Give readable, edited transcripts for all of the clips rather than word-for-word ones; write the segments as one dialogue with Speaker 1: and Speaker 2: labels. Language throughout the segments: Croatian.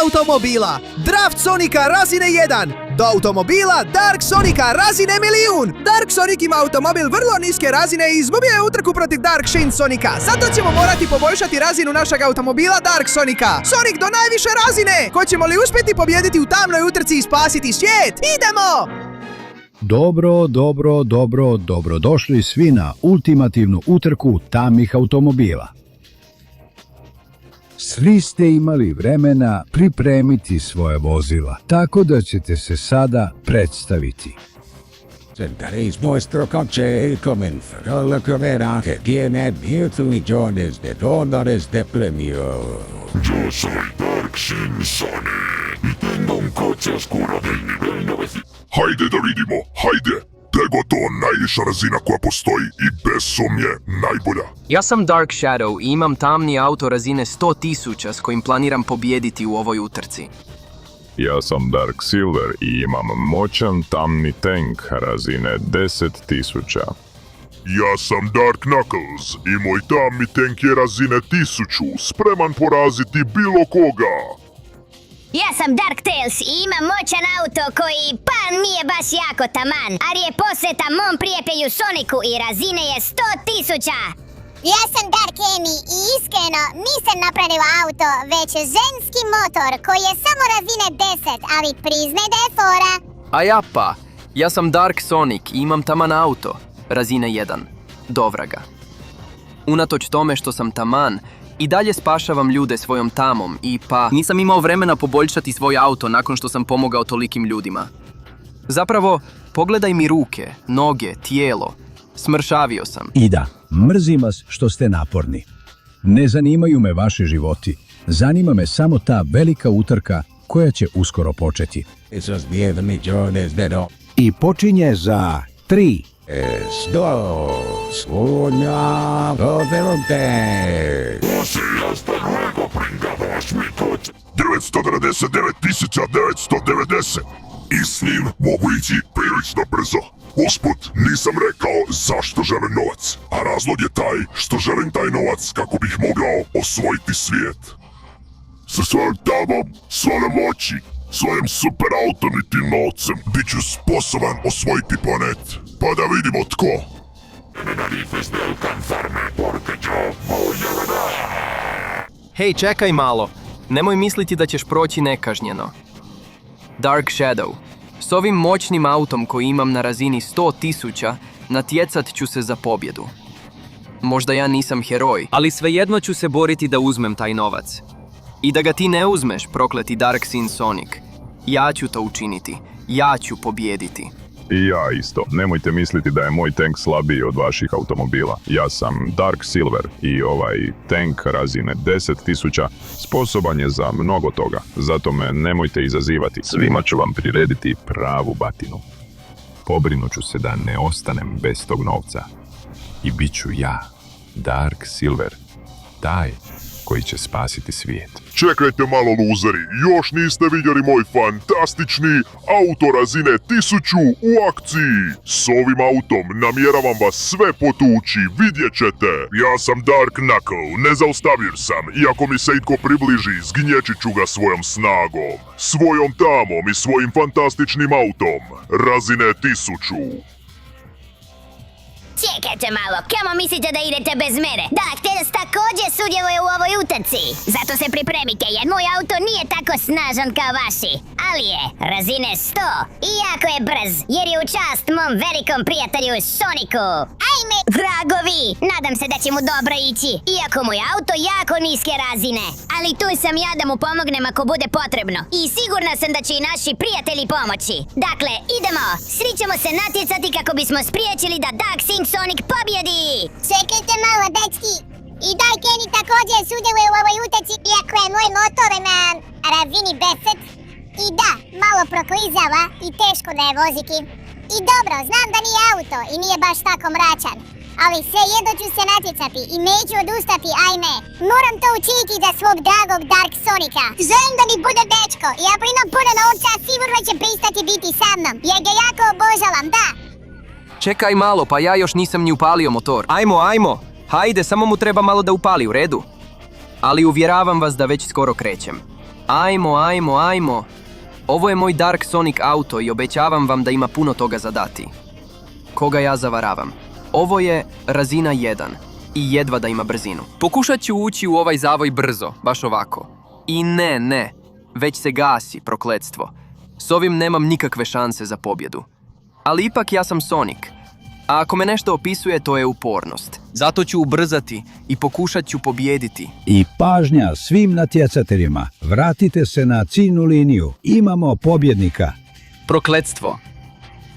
Speaker 1: automobila, Draft Sonika razine 1, do automobila Dark Sonika razine 1.000.000. Dark Sonic ima automobil vrlo niske razine i izgubio je utrku protiv Dark Shane Sonika. Zato ćemo morati poboljšati razinu našeg automobila Dark Sonika. Sonic do najviše razine! Hoćemo li uspjeti pobijediti u tamnoj utrci i spasiti svijet? Idemo!
Speaker 2: Dobrodošli svi na ultimativnu utrku tamnih automobila. Svi ste imali vremena pripremiti svoje vozila, tako da ćete se sada predstaviti.
Speaker 3: Today's nuestro coche comenzó la carrera que tiene muchos millones de dólares de premio.
Speaker 4: Yo soy Dark Shane Sonic y tengo un coche oscuro del nivel 900. Hajde da vidimo, hajde! Da je gotovo najviša razina koja postoji i bez sumnje najbolja.
Speaker 5: Ja sam Dark Shadow i imam tamni auto razine 100.000 s kojim planiram pobijediti u ovoj utrci.
Speaker 6: Ja sam Dark Silver i imam moćan tamni tank razine 10.000.
Speaker 4: Ja sam Dark Knuckles i moj tamni tank je razine 1000, spreman poraziti bilo koga.
Speaker 7: Ja sam Dark Tails i imam moćan auto koji pa nije baš jako taman, ali je posvetan mom prijatelju Soniku i razine je 100.000.
Speaker 8: Ja sam Dark Amy i iskreno nisam napravila auto, već ženski motor koji je samo razine 10, ali priznaj da je fora.
Speaker 5: A ja sam Dark Sonic i imam taman auto, razine 1, dovraga. Unatoč tome što sam taman, i dalje spašavam ljude svojom tamom i nisam imao vremena poboljšati svoj auto nakon što sam pomogao tolikim ljudima. Zapravo, pogledaj mi ruke, noge, tijelo. Smršavio sam.
Speaker 2: I da, mrzim vas što ste naporni. Ne zanimaju me vaši životi. Zanima me samo ta velika utrka koja će uskoro početi.
Speaker 3: Esos 10 millones de dólares.
Speaker 2: I počinje za 3.
Speaker 3: 2, 1, adelante.
Speaker 4: Hasta luego, pringavaš mi coche. 999.990 i s njim mogu ići prilično brzo. Usput, nisam rekao zašto želim novac, a razlog je taj što želim taj novac kako bih mogao osvojiti svijet. Sa svojom tamom, svojom moći, svojim super autom i tim novcem bit ću sposoban osvojiti planet. Pa da vidimo tko.
Speaker 5: Hej, čekaj malo. Nemoj misliti da ćeš proći nekažnjeno. Dark Shadow. S ovim moćnim autom koji imam na razini 100.000, natjecat ću se za pobjedu. Možda ja nisam heroj, ali svejedno ću se boriti da uzmem taj novac. I da ga ti ne uzmeš, prokleti Dark Shane Sonic. Ja ću to učiniti. Ja ću pobijediti.
Speaker 6: I ja isto. Nemojte misliti da je moj tank slabiji od vaših automobila. Ja sam Dark Silver i ovaj tank razine 10.000 sposoban je za mnogo toga. Zato me nemojte izazivati. Svima ću vam prirediti pravu batinu. Pobrinut ću se da ne ostanem bez tog novca. I bit ću ja, Dark Silver, taj koji će spasiti svijet.
Speaker 4: Čekajte malo, luzeri, još niste vidjeli moj fantastični auto razine 1000 u akciji. S ovim autom namjeravam vas sve potući, vidjet ćete. Ja sam Dark Knuckle, nezaustavljiv sam, iako mi se itko približi, zgnječit ću ga svojom snagom, svojom tamom i svojim fantastičnim autom razine 1000.
Speaker 7: Čekajte malo, kamo mislite da idete bez mene? Dark Tails također sudjeluje u ovoj utrci. Zato se pripremite jer moj auto nije tako snažan kao vaši. Ali je razine 100 i jako je brz jer je u čast mom velikom prijatelju Soniku. Ajme, vragovi! Nadam se da će mu dobro ići. Iako moj auto jako niske razine. Ali tu sam ja da mu pomognem ako bude potrebno. I sigurna sam da će i naši prijatelji pomoći. Dakle, idemo! Svi ćemo se natjecati kako bismo spriječili da Dark Shane Sonic pobjedi!
Speaker 8: Čekajte malo, dečki. I Dark Amy također sudjeluje u ovoj utrci, iako je moj motor na razini 10. I da, malo proklizava i teško da je voziti. I dobro, znam da nije auto i nije baš tako mračan. Ali svejedno ću se natjecati i neću odustati, ajme. Moram to učiniti za svog dragog Dark Sonika. Želim da mi bude dečko i ako imam puno novca, sigurno će pristati biti sa mnom, jer ga jako obožavam, da.
Speaker 5: Čekaj malo, pa ja još nisam ni upalio motor. Ajmo. Hajde, samo mu treba malo da upali, u redu. Ali uvjeravam vas da već skoro krećem. Ajmo. Ovo je moj Dark Sonic auto i obećavam vam da ima puno toga za dati. Koga ja zavaravam? Ovo je razina 1 i jedva da ima brzinu. Pokušat ću ući u ovaj zavoj brzo, baš ovako. I ne, već se gasi, prokletstvo. S ovim nemam nikakve šanse za pobjedu. Ali ipak ja sam Sonic. A ako me nešto opisuje, to je upornost. Zato ću ubrzati i pokušat ću pobijediti.
Speaker 2: I pažnja svim natjecateljima. Vratite se na ciljnu liniju. Imamo pobjednika.
Speaker 5: Prokletstvo.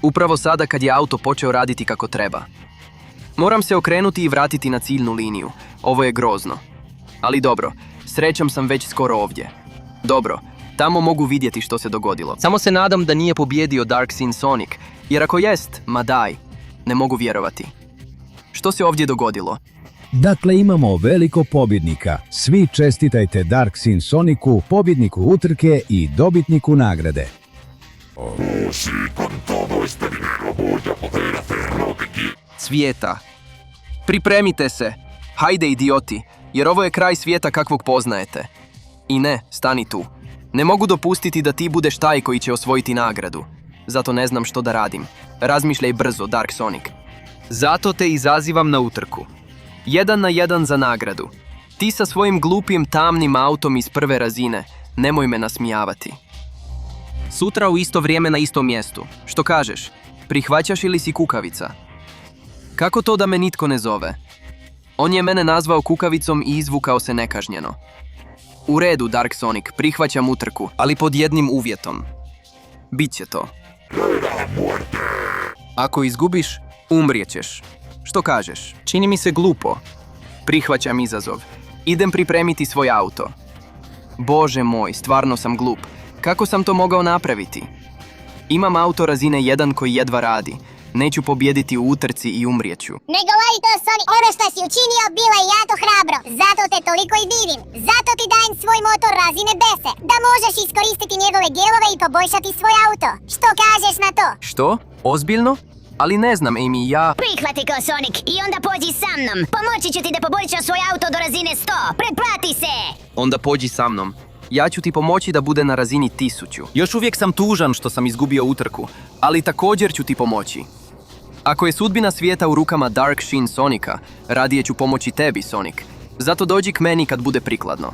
Speaker 5: Upravo sada kad je auto počeo raditi kako treba. Moram se okrenuti i vratiti na ciljnu liniju. Ovo je grozno. Ali dobro, srećom sam već skoro ovdje. Dobro, tamo mogu vidjeti što se dogodilo. Samo se nadam da nije pobjedio Dark Sin Sonic, jer ako jest, ma daj, ne mogu vjerovati. Što se ovdje dogodilo?
Speaker 2: Dakle, imamo veliko pobjednika. Svi čestitajte Dark Sin Sonicu, pobjedniku utrke i dobitniku nagrade.
Speaker 5: Svijeta. Pripremite se. Hajde, idioti, jer ovo je kraj svijeta kakvog poznajete. I ne, stani tu. Ne mogu dopustiti da ti budeš taj koji će osvojiti nagradu. Zato ne znam što da radim. Razmišljaj brzo, Dark Sonic. Zato te izazivam na utrku. 1 na 1 za nagradu. Ti sa svojim glupim tamnim autom iz prve razine. Nemoj me nasmijavati. Sutra u isto vrijeme na istom mjestu. Što kažeš? Prihvaćaš ili si kukavica? Kako to da me nitko ne zove? On je mene nazvao kukavicom i izvukao se nekažnjeno. U redu, Dark Sonic, prihvaćam utrku, ali pod jednim uvjetom. Biće to. Ako izgubiš, umrijećeš. Što kažeš? Čini mi se glupo. Prihvaćam izazov. Idem pripremiti svoj auto. Bože moj, stvarno sam glup. Kako sam to mogao napraviti? Imam auto razine 1 koji jedva radi. Neću pobijediti u utrci i umrijeću.
Speaker 8: Ne govori to, Sonic. Ono što si učinio bilo je jako hrabro. Zato te toliko i divim. Zato ti dajem svoj motor razine 10. Da možeš iskoristiti njegove dijelove i poboljšati svoj auto. Što kažeš na to?
Speaker 5: Što? Ozbiljno? Ali ne znam, Amy, ja...
Speaker 7: Prihvati ko Sonic i onda pođi sa mnom. Pomoći ću ti da poboljšaš svoj auto do razine 100. Pretplati se!
Speaker 5: Onda pođi sa mnom. Ja ću ti pomoći da bude na razini 1000. Još uvijek sam tužan što sam izgubio utrku, ali također ću ti pomoći. Ako je sudbina svijeta u rukama Dark Shin Sonica, radije ću pomoći tebi, Sonic. Zato dođi k meni kad bude prikladno.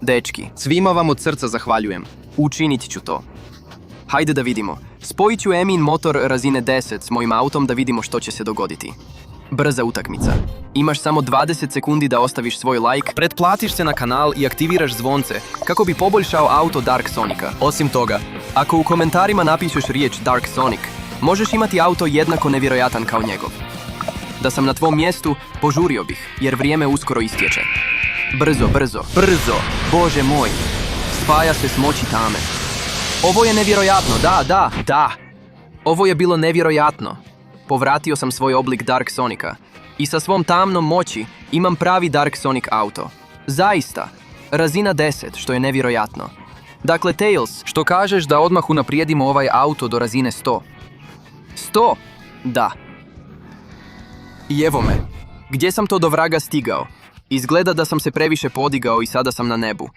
Speaker 5: Dečki, svima vam od srca zahvaljujem. Učinit ću to. Hajde da vidimo. Spojit ću Emin motor razine 10 s mojim autom da vidimo što će se dogoditi. Brza utakmica. Imaš samo 20 sekundi da ostaviš svoj like, pretplatiš se na kanal i aktiviraš zvonce kako bi poboljšao auto Dark Sonica. Osim toga, ako u komentarima napišeš riječ Dark Sonic, možeš imati auto jednako nevjerojatan kao njegov. Da sam na tvom mjestu, požurio bih, jer vrijeme uskoro istječe. Brzo! Bože moj! Spaja se s moći tame. Ovo je nevjerojatno, da! Ovo je bilo nevjerojatno. Povratio sam svoj oblik Dark Sonica i sa svom tamnom moći imam pravi Dark Sonic auto. Zaista, razina 10, što je nevjerojatno. Dakle, Tails, što kažeš da odmah unaprijedimo ovaj auto do razine 100? 100? Da. I evo me. Gdje sam to do vraga stigao? Izgleda da sam se previše podigao i sada sam na nebu.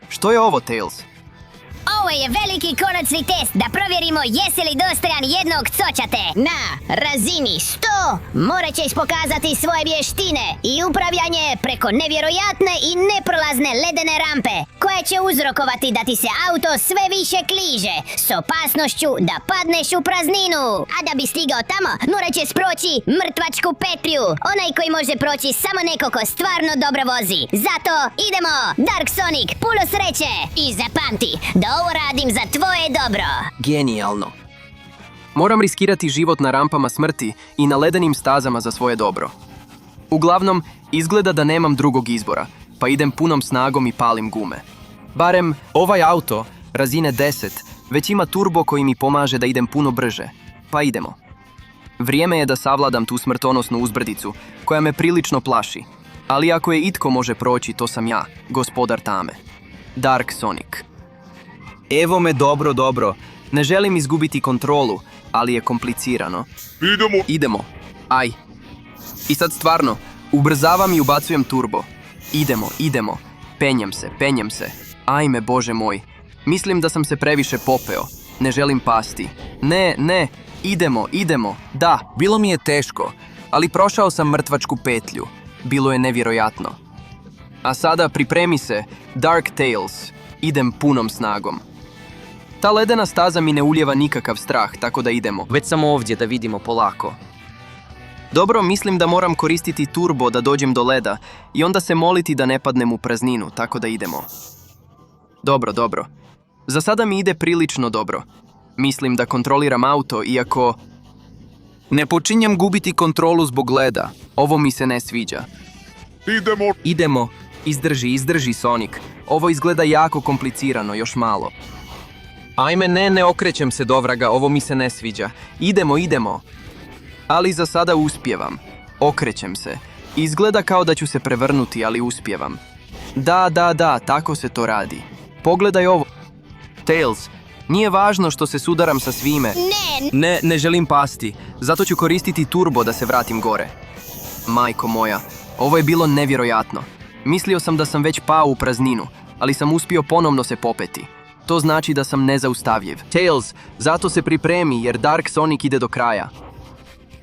Speaker 5: Što je ovo, Tails?
Speaker 7: Ovo je veliki konačni test da provjerimo jesi li dostojan jednog coćate. Na razini 100 morat ćeš pokazati svoje vještine i upravljanje preko nevjerojatne i neprolazne ledene rampe koje će uzrokovati da ti se auto sve više kliže s opasnošću da padneš u prazninu. A da bi stigao tamo morat ćeš proći mrtvačku petlju, onaj koji može proći samo neko ko stvarno dobro vozi. Zato idemo, Dark Sonic, puno sreće i zapamti da ovo radim za tvoje dobro.
Speaker 5: Genijalno. Moram riskirati život na rampama smrti i na ledenim stazama za svoje dobro. Uglavnom, izgleda da nemam drugog izbora, pa idem punom snagom i palim gume. Barem, ovaj auto, razine 10, već ima turbo koji mi pomaže da idem puno brže. Pa idemo. Vrijeme je da savladam tu smrtonosnu uzbrdicu, koja me prilično plaši. Ali ako je itko može proći, to sam ja, gospodar tame. Dark Sonic. Evo me, dobro. Ne želim izgubiti kontrolu, ali je komplicirano. Idemo. Aj. I sad stvarno, ubrzavam i ubacujem turbo. Idemo. Penjem se. Ajme, Bože moj. Mislim da sam se previše popeo. Ne želim pasti. Ne, idemo. Da, bilo mi je teško, ali prošao sam mrtvačku petlju. Bilo je nevjerojatno. A sada pripremi se, Dark Tales. Idem punom snagom. Ta ledena staza mi ne ulijeva nikakav strah, tako da idemo.
Speaker 9: Već sam ovdje da vidimo polako.
Speaker 5: Dobro, mislim da moram koristiti turbo da dođem do leda i onda se moliti da ne padnem u prazninu, tako da idemo. Dobro. Za sada mi ide prilično dobro. Mislim da kontroliram auto, iako... Ne počinjem gubiti kontrolu zbog leda. Ovo mi se ne sviđa. Idemo. Izdrži, Sonic. Ovo izgleda jako komplicirano, još malo. Ajme, ne okrećem se do vraga, ovo mi se ne sviđa. Idemo. Ali za sada uspijevam. Okrećem se. Izgleda kao da ću se prevrnuti, ali uspijevam. Da, tako se to radi. Pogledaj ovo. Tails, nije važno što se sudaram sa svime. Ne želim pasti. Zato ću koristiti turbo da se vratim gore. Majko moja, ovo je bilo nevjerojatno. Mislio sam da sam već pao u prazninu, ali sam uspio ponovno se popeti. To znači da sam nezaustavljiv. Tails, zato se pripremi jer Dark Sonic ide do kraja.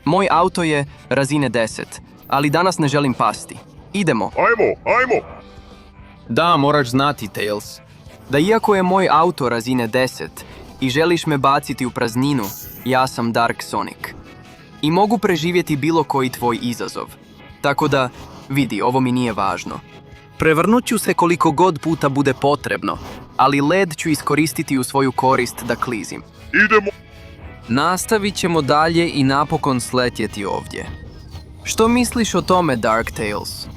Speaker 5: Moj auto je razine 10, ali danas ne želim pasti. Idemo.
Speaker 4: Ajmo!
Speaker 5: Da, moraš znati, Tails, da iako je moj auto razine 10 i želiš me baciti u prazninu, ja sam Dark Sonic. I mogu preživjeti bilo koji tvoj izazov. Tako da, vidi, ovo mi nije važno. Prevrnut ću se koliko god puta bude potrebno, ali led ću iskoristiti u svoju korist da klizim.
Speaker 4: Idemo!
Speaker 5: Nastavit ćemo dalje i napokon sletjeti ovdje. Što misliš o tome, Dark Tales?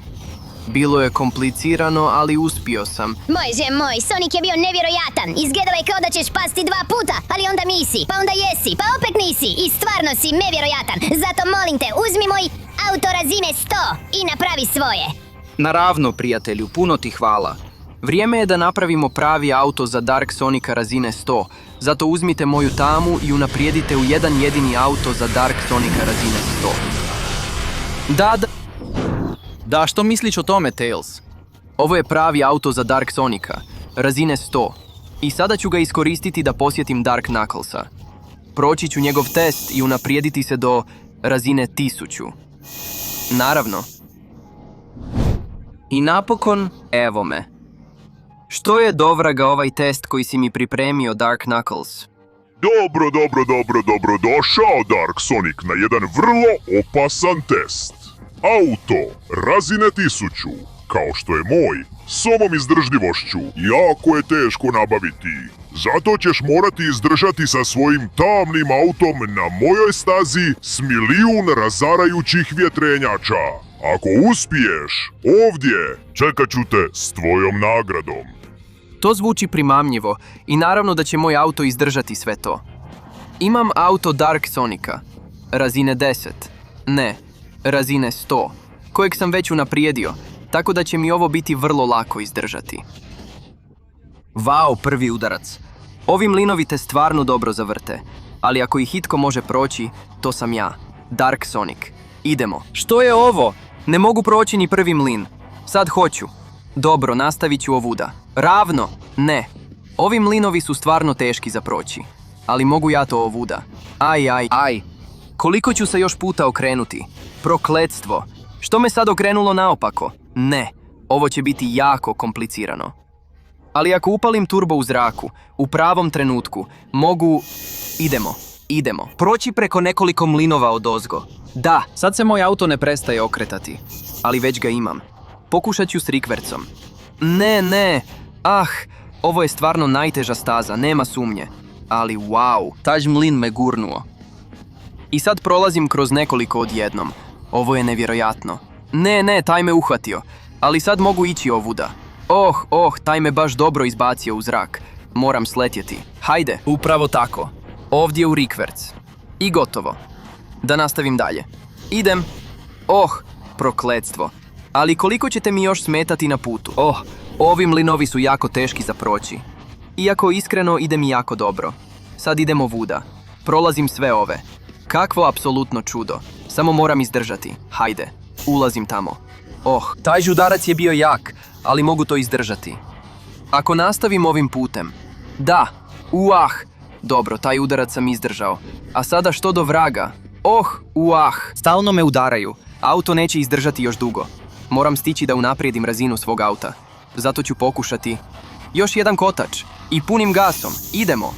Speaker 5: Bilo je komplicirano, ali uspio sam.
Speaker 7: Bože moj, Sonic je bio nevjerojatan. Izgledalo je kao da ćeš pasti 2 puta, ali onda nisi, pa onda jesi, pa opet nisi i stvarno si nevjerojatan. Zato molim te, uzmi moj auto razine 100 i napravi svoje.
Speaker 5: Naravno, prijatelju, puno ti hvala. Vrijeme je da napravimo pravi auto za Dark Sonica razine 100, zato uzmite moju tamu i unaprijedite u jedan jedini auto za Dark Sonica razine 100. Da, što misliš o tome, Tails? Ovo je pravi auto za Dark Sonica, razine 100. I sada ću ga iskoristiti da posjetim Dark Knucklesa. Proći ću njegov test i unaprijediti se do razine 1000. Naravno. I napokon, evo me. Što je do vraga ovaj test koji si mi pripremio, Dark Knuckles?
Speaker 4: Dobro došao, Dark Sonic, na jedan vrlo opasan test. Auto razine 1000, kao što je moj, s ovom izdržljivošću jako je teško nabaviti. Zato ćeš morati izdržati sa svojim tamnim autom na mojoj stazi s 1.000.000 razarajućih vjetrenjača. Ako uspiješ, ovdje čekat ću te s tvojom nagradom.
Speaker 5: To zvuči primamljivo i naravno da će moj auto izdržati sve to. Imam auto Dark Sonica, razine 10, ne, razine 100, kojeg sam već unaprijedio, tako da će mi ovo biti vrlo lako izdržati. Vau, prvi udarac. Ovi mlinovi te stvarno dobro zavrte, ali ako ih itko može proći, to sam ja, Dark Sonic. Idemo. Što je ovo? Ne mogu proći ni prvi mlin. Sad hoću. Dobro, nastavit ću ovuda. Ravno? Ne. Ovi mlinovi su stvarno teški za proći. Ali mogu ja to ovuda. Aj. Koliko ću se još puta okrenuti? Prokletstvo. Što me sad okrenulo naopako? Ne. Ovo će biti jako komplicirano. Ali ako upalim turbo u zraku, u pravom trenutku, mogu... Idemo. Proći preko nekoliko mlinova odozgo. Da, sad se moj auto ne prestaje okretati. Ali već ga imam. Pokušat ću s rikvercom. Ne. Ovo je stvarno najteža staza, nema sumnje. Ali wow, taj mlin me gurnuo. I sad prolazim kroz nekoliko odjednom. Ovo je nevjerojatno. Ne, taj me uhvatio. Ali sad mogu ići ovuda. Taj me baš dobro izbacio u zrak. Moram sletjeti. Hajde. Upravo tako. Ovdje u rikverc. I gotovo. Da nastavim dalje. Idem. Prokletstvo. Ali koliko ćete mi još smetati na putu? Ovi mlinovi su jako teški za proći. Iako iskreno ide mi jako dobro. Sad idemo vuda. Prolazim sve ove. Kakvo apsolutno čudo. Samo moram izdržati. Hajde. Ulazim tamo. Taj udarac je bio jak, ali mogu to izdržati. Ako nastavim ovim putem... Da, dobro, taj udarac sam izdržao. A sada što do vraga? Stalno me udaraju. Auto neće izdržati još dugo. Moram stići da unaprijedim razinu svog auta. Zato ću pokušati... Još jedan kotač. I punim gasom. Idemo.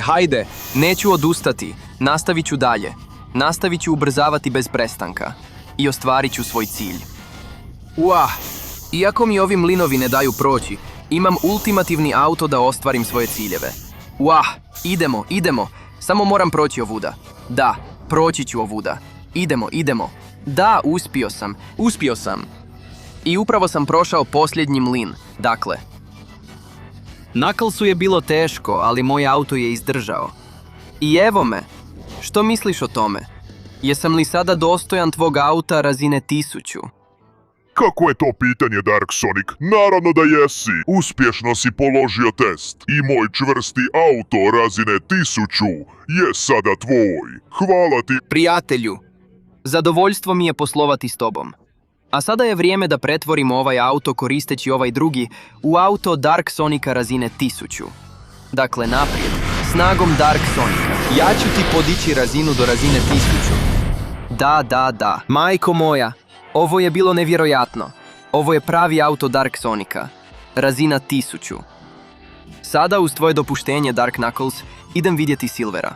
Speaker 5: Hajde. Neću odustati. Nastavit ću dalje. Nastavit ću ubrzavati bez prestanka. I ostvarit ću svoj cilj. Iako mi ovi mlinovi ne daju proći, imam ultimativni auto da ostvarim svoje ciljeve. Idemo. Samo moram proći ovuda. Da, proći ću ovuda. Idemo. Da, uspio sam. I upravo sam prošao posljednji mlin. Dakle, Knucklesu je bilo teško, ali moj auto je izdržao. I evo me. Što misliš o tome? Jesam li sada dostojan tvog auta razine 1000?
Speaker 4: Kako je to pitanje, Dark Sonic? Naravno da jesi. Uspješno si položio test. I moj čvrsti auto razine 1000 je sada tvoj. Hvala ti.
Speaker 5: Prijatelju, zadovoljstvo mi je poslovati s tobom. A sada je vrijeme da pretvorimo ovaj auto koristeći ovaj drugi u auto Dark Sonica razine 1000. Dakle, naprijed, snagom Dark Sonica. Ja ću ti podići razinu do razine 1000. Da. Majko moja, ovo je bilo nevjerojatno. Ovo je pravi auto Dark Sonica. Razina 1000. Sada, uz tvoje dopuštenje, Dark Knuckles, idem vidjeti Silvera.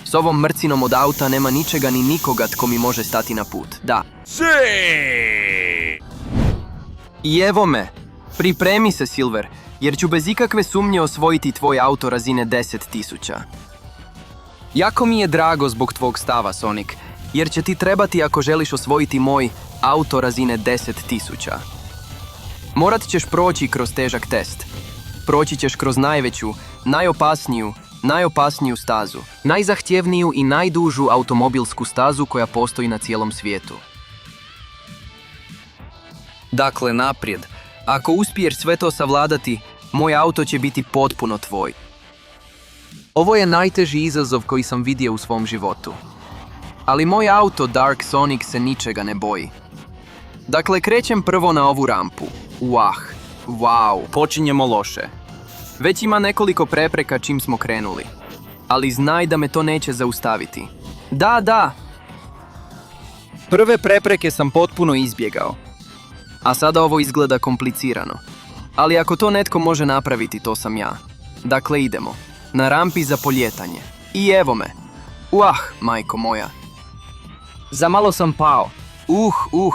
Speaker 5: S ovom mrcinom od auta nema ničega ni nikoga tko mi može stati na put. Da. I evo me. Pripremi se, Silver, jer ću bez ikakve sumnje osvojiti tvoj auto razine 10.000. Jako mi je drago zbog tvog stava, Sonic, jer će ti trebati ako želiš osvojiti moj auto razine 10.000. Morat ćeš proći kroz težak test. Proći ćeš kroz najveću, najopasniju stazu. Najzahtjevniju i najdužu automobilsku stazu koja postoji na cijelom svijetu. Dakle, naprijed. Ako uspiješ sve to savladati, moj auto će biti potpuno tvoj. Ovo je najteži izazov koji sam vidio u svom životu. Ali moj auto Dark Sonic se ničega ne boji. Dakle, krećem prvo na ovu rampu. Wow, počinjemo loše. Već ima nekoliko prepreka čim smo krenuli. Ali znaj da me to neće zaustaviti. Da. Prve prepreke sam potpuno izbjegao. A sada ovo izgleda komplicirano. Ali ako to netko može napraviti, to sam ja. Dakle, idemo. Na rampi za poljetanje. I evo me. Majko moja. Za malo sam pao.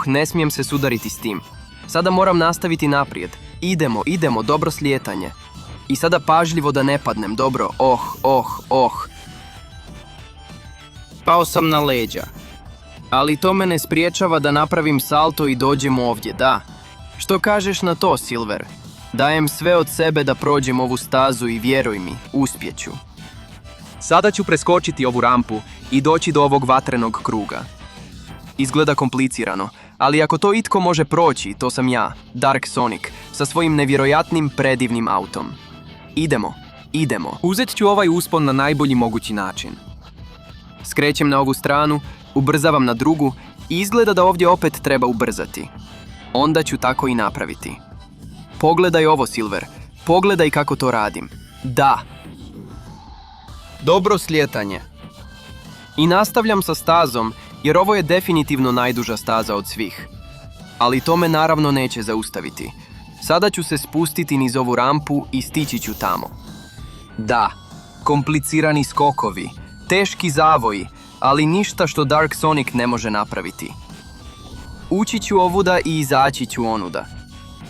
Speaker 5: Ne smijem se sudariti s tim. Sada moram nastaviti naprijed. Idemo, dobro slijetanje. I sada pažljivo da ne padnem, dobro. Pao sam na leđa. Ali to me ne spriječava da napravim salto i dođem ovdje, da. Što kažeš na to, Silver? Dajem sve od sebe da prođem ovu stazu i vjeruj mi, uspjeću. Sada ću preskočiti ovu rampu i doći do ovog vatrenog kruga. Izgleda komplicirano, ali ako to itko može proći, to sam ja, Dark Sonic, sa svojim nevjerojatnim predivnim autom. Idemo. Uzet ću ovaj uspon na najbolji mogući način. Skrećem na ovu stranu, ubrzavam na drugu i izgleda da ovdje opet treba ubrzati. Onda ću tako i napraviti. Pogledaj ovo, Silver. Pogledaj kako to radim. Da. Dobro slijetanje. I nastavljam sa stazom, jer ovo je definitivno najduža staza od svih. Ali to me naravno neće zaustaviti. Sada ću se spustiti niz ovu rampu i stići ću tamo. Da, komplicirani skokovi, teški zavoji, ali ništa što Dark Sonic ne može napraviti. Ući ću ovuda i izaći ću onuda.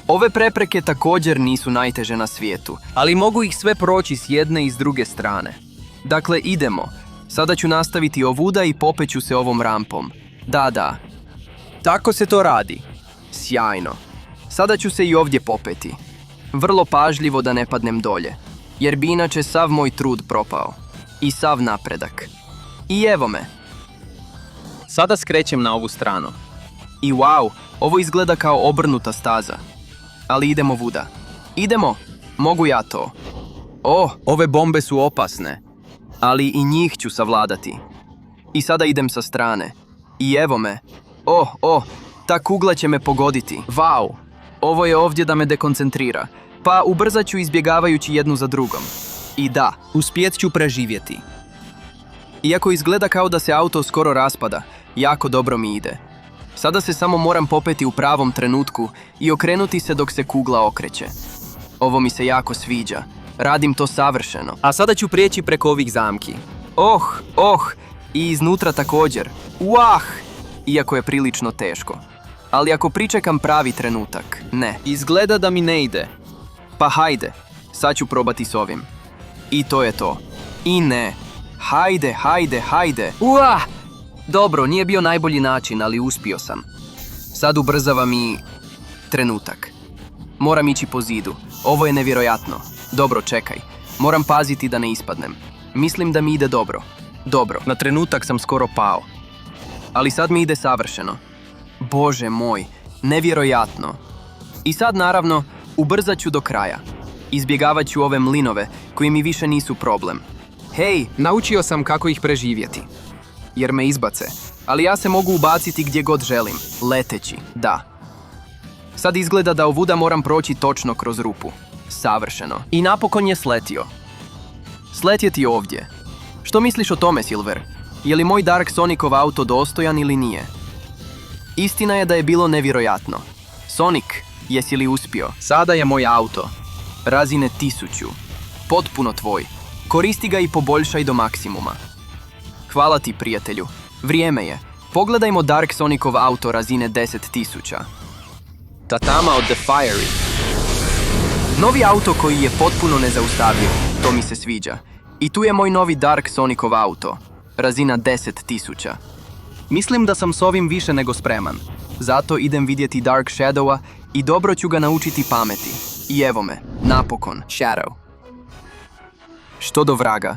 Speaker 5: Ove prepreke također nisu najteže na svijetu, ali mogu ih sve proći s jedne i s druge strane. Dakle, idemo. Sada ću nastaviti ovuda i popeću se ovom rampom. Da. Tako se to radi. Sjajno. Sada ću se i ovdje popeti. Vrlo pažljivo da ne padnem dolje, jer bi inače sav moj trud propao. I sav napredak. I evo me. Sada skrećem na ovu stranu. I wow, ovo izgleda kao obrnuta staza. Ali idemo vuda. Idemo, mogu ja to. Ove bombe su opasne. Ali i njih ću savladati. I sada idem sa strane. I evo me. Ta kugla će me pogoditi. Wow, ovo je ovdje da me dekoncentrira. Pa ubrzat ću izbjegavajući jednu za drugom. I da, uspjet ću preživjeti. Iako izgleda kao da se auto skoro raspada, jako dobro mi ide. Sada se samo moram popeti u pravom trenutku i okrenuti se dok se kugla okreće. Ovo mi se jako sviđa. Radim to savršeno. A sada ću prijeći preko ovih zamki. I iznutra također. Uah! Iako je prilično teško. Ali ako pričekam pravi trenutak, ne. Izgleda da mi ne ide. Pa hajde, sad ću probati s ovim. I to je to. I ne. Hajde. Uah! Dobro, nije bio najbolji način, ali uspio sam. Sad ubrzavam i... trenutak. Moram ići po zidu. Ovo je nevjerojatno. Dobro, čekaj. Moram paziti da ne ispadnem. Mislim da mi ide dobro. Dobro, na trenutak sam skoro pao. Ali sad mi ide savršeno. Bože moj, nevjerojatno. I sad naravno, ubrzat ću do kraja. Izbjegavat ću ove mlinove koji mi više nisu problem. Hej, naučio sam kako ih preživjeti. Jer me izbace. Ali ja se mogu ubaciti gdje god želim. Leteći, da. Sad izgleda da ovuda moram proći točno kroz rupu. Savršeno. I napokon je sletio. Sletjeti ovdje. Što misliš o tome, Silver? Je li moj Dark Sonicov auto dostojan ili nije? Istina je da je bilo nevjerojatno. Sonic, jesi li uspio? Sada je moj auto. Razine 1000. Potpuno tvoj. Koristi ga i poboljšaj do maksimuma. Hvala ti, prijatelju. Vrijeme je. Pogledajmo Dark Sonicov auto razine 10.000. Tatama od The Fiery. Novi auto koji je potpuno nezaustavljiv. To mi se sviđa. I tu je moj novi Dark Sonicov auto. Razina 10.000. Mislim da sam s ovim više nego spreman. Zato idem vidjeti Dark Shadowa i dobro ću ga naučiti pameti. I evo me, napokon, Shadow. Što do vraga?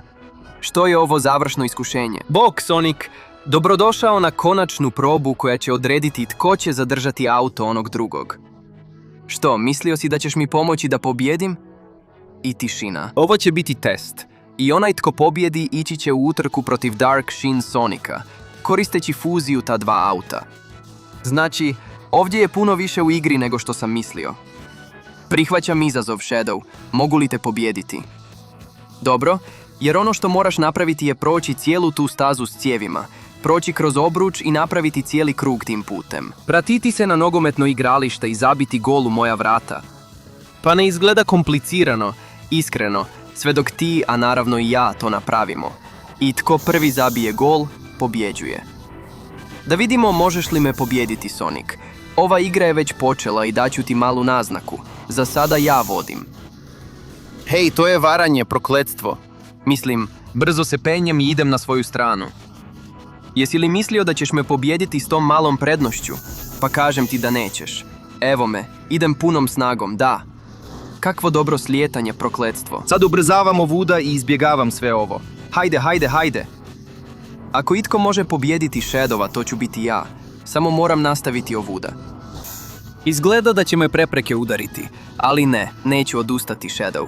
Speaker 5: Što je ovo završno iskušenje? Bok, Sonic! Dobrodošao na konačnu probu koja će odrediti tko će zadržati auto onog drugog. Što, mislio si da ćeš mi pomoći da pobjedim? I tišina. Ovo će biti test. I onaj tko pobjedi ići će u utrku protiv Dark Shin Sonika, koristeći fuziju ta dva auta. Znači, ovdje je puno više u igri nego što sam mislio. Prihvaćam izazov, Shadow. Mogu li te pobijediti? Dobro, jer ono što moraš napraviti je proći cijelu tu stazu s cijevima, proći kroz obruč i napraviti cijeli krug tim putem. Pratiti se na nogometno igralište i zabiti gol u moja vrata. Pa ne izgleda komplicirano, iskreno, sve dok ti, a naravno i ja, to napravimo. I tko prvi zabije gol, pobjeđuje. Da vidimo možeš li me pobijediti, Sonic. Ova igra je već počela i daću ti malu naznaku. Za sada ja vodim. Hej, to je varanje, prokletstvo. Mislim, brzo se penjem i idem na svoju stranu. Jesi li mislio da ćeš me pobijediti s tom malom prednošću? Pa kažem ti da nećeš. Evo me, idem punom snagom, da. Kakvo dobro slijetanje, prokletstvo. Sad ubrzavam ovuda i izbjegavam sve ovo. Hajde. Ako itko može pobijediti Shadowa, to ću biti ja. Samo moram nastaviti ovuda. Izgleda da će me prepreke udariti, ali ne, neću odustati, Shadow.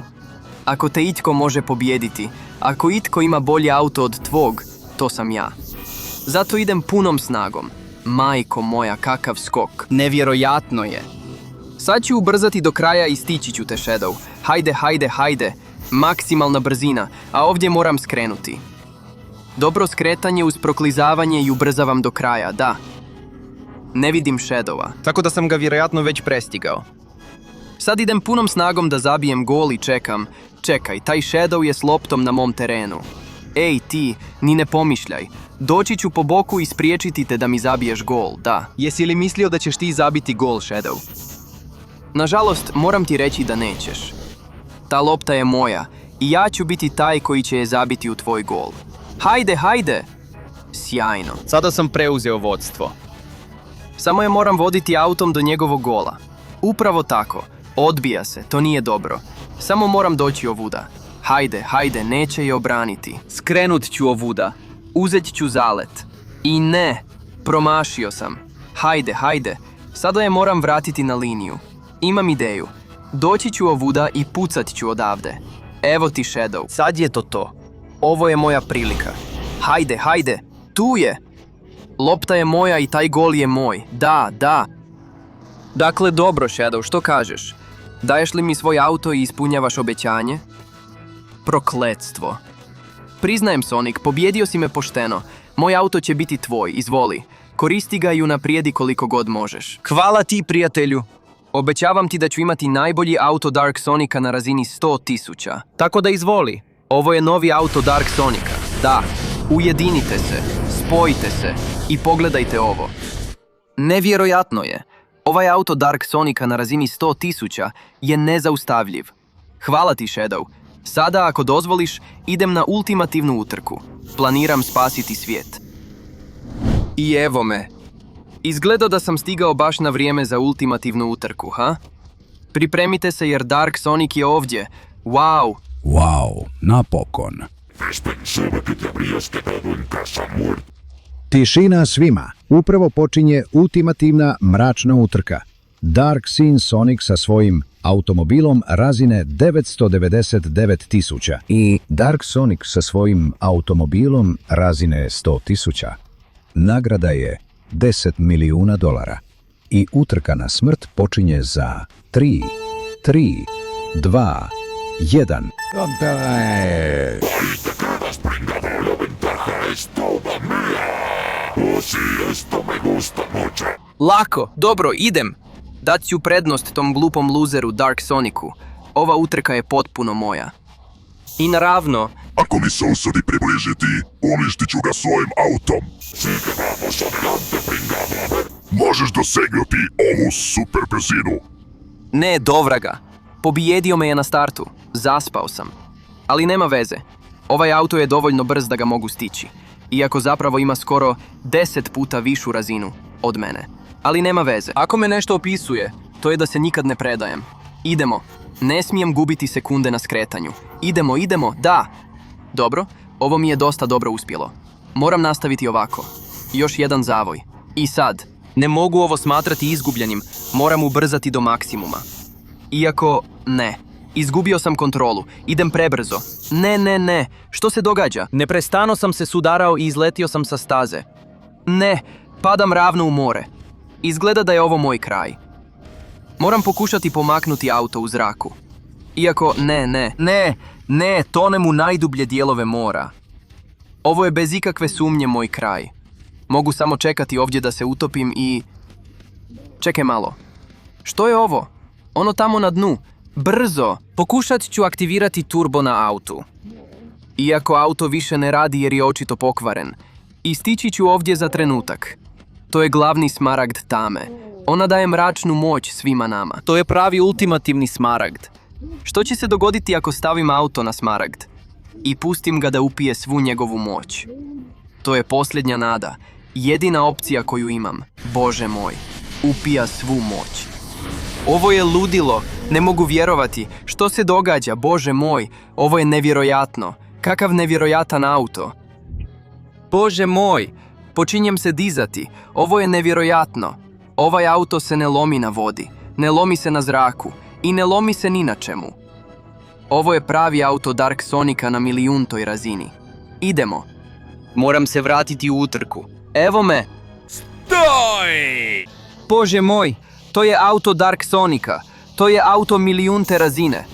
Speaker 5: Ako te itko može pobijediti, ako itko ima bolji auto od tvog, to sam ja. Zato idem punom snagom. Majko moja, kakav skok. Nevjerojatno je. Sad ću ubrzati do kraja i stići ću te, Shadow. Hajde. Maksimalna brzina, a ovdje moram skrenuti. Dobro skretanje uz proklizavanje i ubrzavam do kraja, da. Ne vidim Shadowa. Tako da sam ga vjerojatno već prestigao. Sad idem punom snagom da zabijem gol i čekam. Čekaj, taj Shadow je s loptom na mom terenu. Ej ti, ni ne pomišljaj. Doći ću po boku i spriječiti te da mi zabiješ gol, da. Jesi li mislio da ćeš ti zabiti gol, Shadow? Nažalost, moram ti reći da nećeš. Ta lopta je moja i ja ću biti taj koji će je zabiti u tvoj gol. Hajde! Sjajno. Sada sam preuzeo vodstvo. Samo je moram voditi autom do njegovog gola. Upravo tako. Odbija se, to nije dobro. Samo moram doći ovuda. Hajde, neće je obraniti. Skrenut ću ovuda. Uzet ću zalet. I ne, promašio sam. Hajde. Sada je moram vratiti na liniju. Imam ideju. Doći ću ovuda i pucat ću odavde. Evo ti, Shadow. Sad je to. Ovo je moja prilika. Hajde. Tu je. Lopta je moja i taj gol je moj. Da. Dakle, dobro, Shadow, što kažeš? Daješ li mi svoj auto i ispunjavaš obećanje? Prokletstvo. Priznajem, Sonic, pobjedio si me pošteno. Moj auto će biti tvoj, izvoli. Koristi ga i unaprijedi koliko god možeš. Hvala ti, prijatelju. Obećavam ti da ću imati najbolji auto Dark Sonica na razini 100.000. Tako da izvoli. Ovo je novi auto Dark Sonica. Da, ujedinite se, spojite se i pogledajte ovo. Nevjerojatno je. Ovaj auto Dark Sonica na razini 100.000 je nezaustavljiv. Hvala ti, Shadow. Sada, ako dozvoliš, idem na ultimativnu utrku. Planiram spasiti svijet. I evo me. Izgleda da sam stigao baš na vrijeme za ultimativnu utrku, ha? Pripremite se jer Dark Sonic je ovdje. Wow!
Speaker 2: Wow, napokon. Tišina svima. Upravo počinje ultimativna mračna utrka. Dark Scene Sonic sa svojim automobilom razine 999.000 i Dark Sonic sa svojim automobilom razine 100.000. Nagrada je $10 milijuna i utrka na smrt počinje za 3, 2, 1.
Speaker 5: Lako, dobro, idem. Dat ću prednost tom glupom luzeru Dark Sonicu. Ova utrka je potpuno moja. I naravno,
Speaker 4: Ako mi se usudi približiti, uništit ću ga svojim autom. Možeš dosegnuti ovu super brzinu.
Speaker 5: ne, dovraga. Pobijedio me je na startu. Zaspao sam. Ali nema veze. Ovaj auto je dovoljno brz da ga mogu stići. Iako zapravo ima skoro 10 puta višu razinu od mene. Ali nema veze. Ako me nešto opisuje, to je da se nikad ne predajem. Idemo. Ne smijem gubiti sekunde na skretanju. Idemo, da. Dobro, ovo mi je dosta dobro uspjelo. Moram nastaviti ovako. Još jedan zavoj. I sad, ne mogu ovo smatrati izgubljenim. Moram ubrzati do maksimuma. Iako, ne. Izgubio sam kontrolu. Idem prebrzo. Ne. Što se događa? Neprestano sam se sudarao i izletio sam sa staze. Ne, padam ravno u more. Izgleda da je ovo moj kraj. Moram pokušati pomaknuti auto u zraku. Iako, ne, tonem u najdublje dijelove mora. Ovo je bez ikakve sumnje moj kraj. Mogu samo čekati ovdje da se utopim i... Čekaj malo. Što je ovo? Ono tamo na dnu. Brzo! Pokušat ću aktivirati turbo na autu. Iako auto više ne radi jer je očito pokvaren. I stići ću ovdje za trenutak. To je glavni smaragd tame. Ona daje mračnu moć svima nama. To je pravi ultimativni smaragd. Što će se dogoditi ako stavim auto na smaragd i pustim ga da upije svu njegovu moć? To je posljednja nada. Jedina opcija koju imam. Bože moj. Upija svu moć. Ovo je ludilo. Ne mogu vjerovati. Što se događa? Bože moj. Ovo je nevjerojatno. Kakav nevjerojatan auto. Bože moj. Počinjem se dizati. Ovo je nevjerojatno. Ovaj auto se ne lomi na vodi. Ne lomi se na zraku. I ne lomi se ni na čemu. Ovo je pravi auto Dark Sonica na milijuntoj razini. Idemo. Moram se vratiti u utrku. Evo me. Stoj! Bože moj, to je auto Dark Sonica. To je auto milijunte razine.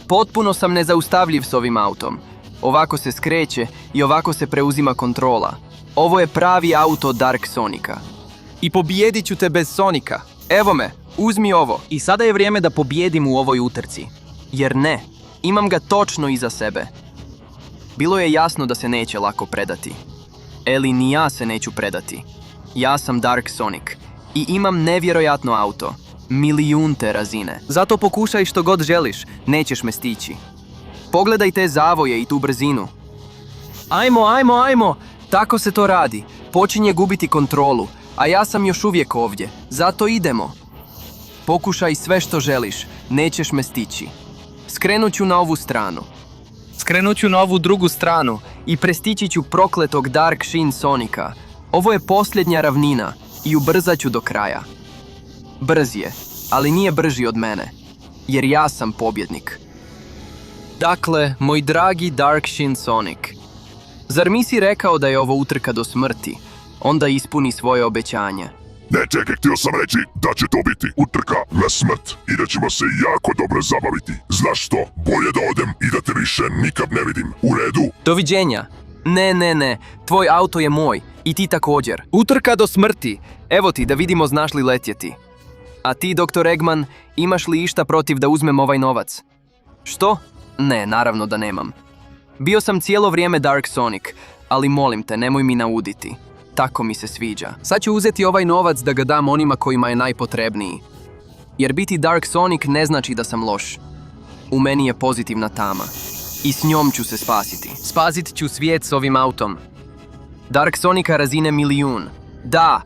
Speaker 5: Potpuno sam nezaustavljiv s ovim autom. Ovako se skreće i ovako se preuzima kontrola. Ovo je pravi auto Dark Sonica. I pobijedit ću te bez Sonika. Evo me, uzmi ovo. I sada je vrijeme da pobijedim u ovoj utrci. Jer ne, imam ga točno iza sebe. Bilo je jasno da se neće lako predati. Eli, ni ja se neću predati. Ja sam Dark Sonic. I imam nevjerojatno auto. Milijunte razine. Zato pokušaj što god želiš, nećeš me stići. Pogledaj te zavoje i tu brzinu. Ajmo. Tako se to radi. Počinje gubiti kontrolu. A ja sam još uvijek ovdje. Zato idemo. Pokušaj sve što želiš. Nećeš me stići. Skrenut ću na ovu stranu. Skrenut ću na ovu drugu stranu i prestići ću prokletog Dark Shin Sonica. Ovo je posljednja ravnina i ubrzat ću do kraja. Brz je, ali nije brži od mene. Jer ja sam pobjednik. Dakle, moj dragi Dark Shin Sonic. Zar mi si rekao da je ovo utrka do smrti? Onda ispuni svoje obećanje.
Speaker 4: Ne, čekaj, htio sam reći da će to biti utrka na smrt i da ćemo se jako dobro zabaviti. Znaš što? Bolje da odem i da te više nikad ne vidim. U redu?
Speaker 5: Doviđenja. Ne. Tvoj auto je moj. I ti također. Utrka do smrti. Evo ti da vidimo znaš li letjeti. A ti, dr. Eggman, imaš li išta protiv da uzmem ovaj novac? Što? Ne, naravno da nemam. Bio sam cijelo vrijeme Dark Sonic, ali molim te, nemoj mi nauditi. Tako mi se sviđa. Sad ću uzeti ovaj novac da ga dam onima kojima je najpotrebniji. Jer biti Dark Sonic ne znači da sam loš. U meni je pozitivna tama. I s njom ću se spasiti. Spasit ću svijet s ovim autom. Dark Sonica razine 1.000.000. Da!